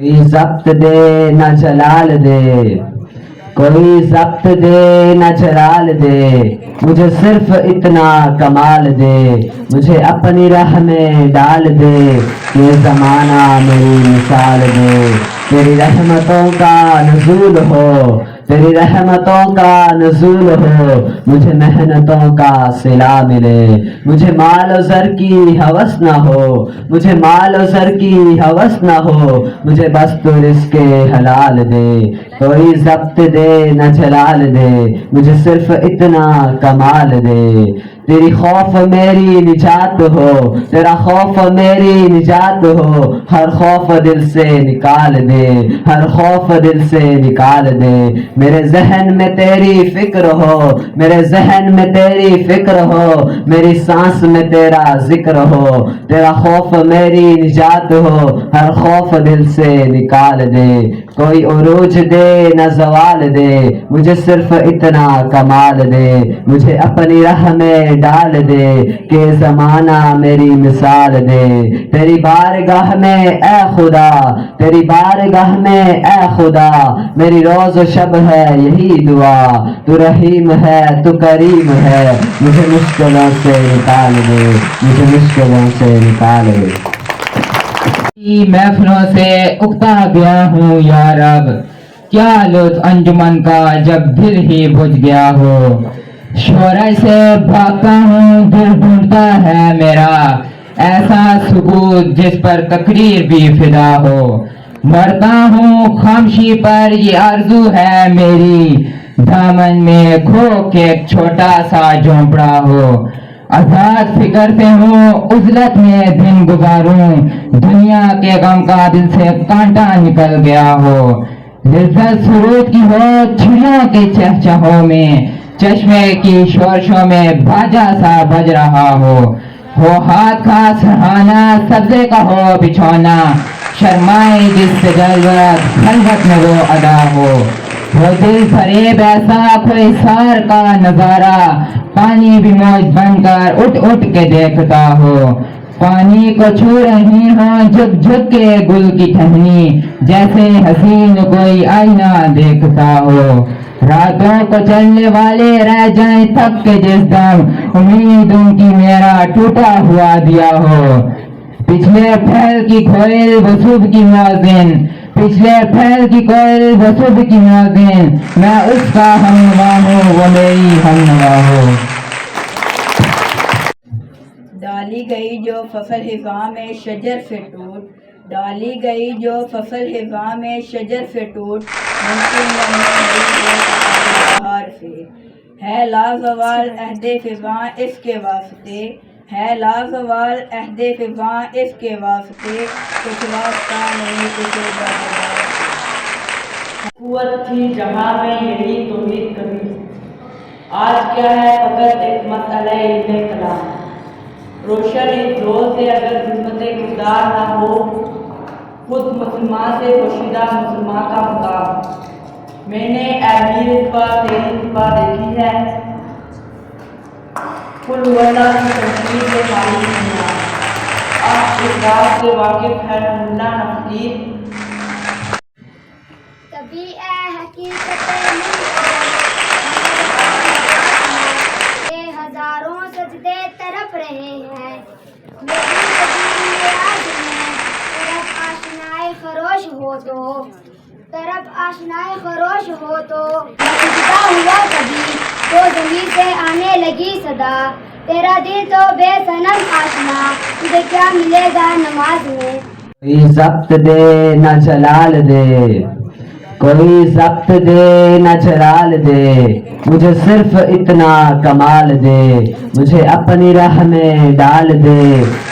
کوئی ضبط دے نہ جلال دے، کوئی ضبط دے نہ جلال دے، مجھے صرف اتنا کمال دے، مجھے اپنی راہ میں ڈال دے، یہ زمانہ میری مثال دے، تیری رحمتوں کا نزول ہو، تیری رحمتوں کا نزول ہو، مجھے محنتوں کا صلہ ملے، مجھے مال و زر کی ہوس نہ ہو، مجھے مال و زر کی ہوس نہ ہو، مجھے بس تو رزق حلال دے، کوئی ضبط دے نہ جلال دے، مجھے صرف اتنا کمال دے، تیری خوف میری نجات ہو، تیرا خوف میری نجات ہو، ہر خوف دل سے نکال دے، ہر خوف دل سے نکال دے، میرے ذہن میں تیری فکر ہو، میرے ذہن میں تیری فکر ہو، میری سانس میں تیرا ذکر ہو، تیرا خوف میری نجات ہو، ہر خوف دل سے نکال دے، کوئی عروج دے نہ زوال دے، مجھے صرف اتنا کمال دے، مجھے اپنی راہ میں ڈال دے، کہ زمانہ میری مثال دے، تیری بارگاہ میں اے خدا، تیری بارگاہ میں اے خدا، میری روز و شب ہے یہی دعا، تو رحیم ہے تو کریم ہے، مجھے مشکلوں سے نکال دے، مجھے مشکلوں سے نکال دے۔ محفلوں سے اکتا گیا ہوں یا رب، کیا لطف انجمن کا جب دل ہی بجھ گیا ہو، شورش سے بھاگتا ہوں دل ڈھونڈتا ہے میرا، ایسا سکوت جس پر تقریر بھی فدا ہو، مرتا ہوں خاموشی پر یہ آرزو ہے میری، دامن میں کھو کے ایک چھوٹا سا جھونپڑا ہو، آزاد فکر سے ہوں عزلت میں دن گزاروں، دنیا کے غم کا دل سے کانٹا نکل گیا ہو، لذت سرود کی ہو چڑیوں کے چہچہوں میں، چشمے کی شورشوں میں باجا سا بج رہا ہو ہاتھ کا سہانا سبزے کا ہو بچھونا، شرمائے جس سے جلوت خلوت میں وہ ادا ہو دل فریب ایسا کوئی سار کا نظارہ، پانی بھی موج بن کر اٹھ اٹھ کے دیکھتا ہو، پانی کو چھو رہی ہوں جھک جھک کے گل کی ٹہنی، جیسے حسین کوئی آئینہ دیکھتا ہو، راتوں کو چلنے والے رہ جائیں تھک کے جس دم، امیدوں کی میرا ٹوٹا ہوا دیا ہو، پچھلے پھیل کی کوئل وہ صبح کی مؤذن، پچھلے پھیل کی کوئل وہ صبح کی مؤذن، میں اس کا ہمنوا ہوں وہ میری ہمنوا ہو۔ ڈالی گئی جو فصل خزاں میں شجر سے ٹوٹ، ڈالی گئی جو فصل خزاں میں شجر سے ٹوٹ، ممکن بہار سے ہے لازوال عہد خزاں اس کے واسطے، ہے لازوال عہد خزاں اس کے واسطے، کچھ واسطہ نہیں کسی قوت تھی جہاں میں یہی توحید کبھی، آج کیا ہے فقط ایک مسئلہ علم کلام، روشن اس روز سے اگر خدمت کردار نہ ہو، خود مسلمان سے پوشیدہ مسلمان کا مقام، میں نے امیر اتباع تیری اتباع دیکھی ہے، کل واللہ کی تشکیل سے خالی دنیا، اب اس بات سے واقف ہے ملا نفیر، کبھی اے حقیقت یہ ہزاروں سجدے تڑپ رہے ہیں، میری آج میں طرف آشنائے خروش ہو تو، طرف آشنائے خروش ہو تو، سجدہ ہوا کبھی تو زمین سے آنے لگی صدا، تیرا دل تو بے صنم آشنا، تجھے کیا ملے گا نماز میں، کوئی ضبط دے نہ جلال دے، کوئی ضبط دے نہ جلال دے، مجھے صرف اتنا کمال دے، مجھے اپنی راہ میں ڈال دے،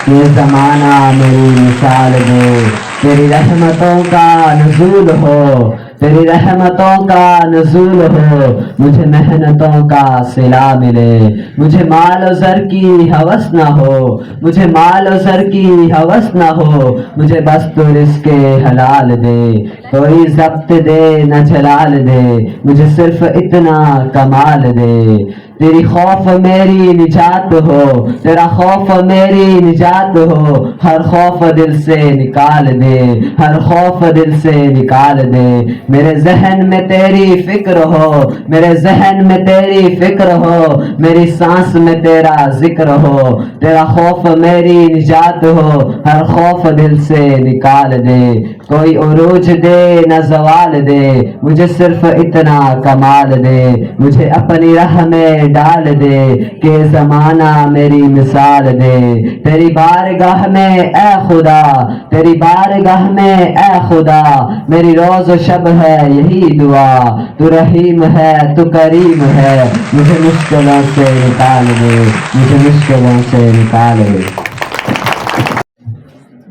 یہ زمانہ میری مثال دے، تیری رحمتوں کا نزول ہو، تیری رحمتوں کا نزول ہو، مجھے محنتوں کا صلہ ملے، مجھے مال و زر کی ہوس نہ ہو، مجھے مال و زر کی ہوس نہ ہو، مجھے بس تو رزق حلال دے، کوئی ضبط دے نہ جلال دے، مجھے صرف اتنا کمال دے، تیری خوف میری نجات ہو، تیرا خوف میری نجات ہو، ہر خوف دل سے نکال دے، ہر خوف دل سے نکال دے، میرے ذہن میں تیری فکر ہو، میرے ذہن میں تیری فکر ہو، میری سانس میں تیرا ذکر ہو، تیرا خوف میری نجات ہو، ہر خوف دل سے نکال دے، کوئی عروج دے نہ زوال دے، مجھے صرف اتنا کمال دے، مجھے اپنی راہ میں ڈال دے کہ زمانہ میری مثال دے، تیری بارگاہ میں اے خدا، تیری بارگاہ میں اے خدا، میری روز و شب ہے یہی دعا، تو رحیم ہے تو کریم ہے، مجھے مشکلوں سے نکال دے، مجھے مشکلوں سے نکال دے۔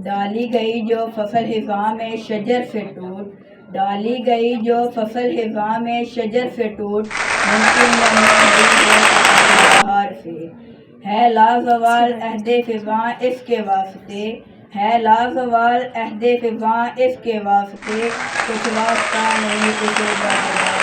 ڈالی گئی جو فصل خزاں میں شجر سے ٹوٹ، ڈالی گئی جو فصل خزاں میں شجر سے ٹوٹ، ممکن نہیں بہار سے، ہے لازوال عہد خزاں اس کے واسطے، ہے لازوال عہد خزاں اس کے واسطے، کچھ واسطہ نہیں اسے بہار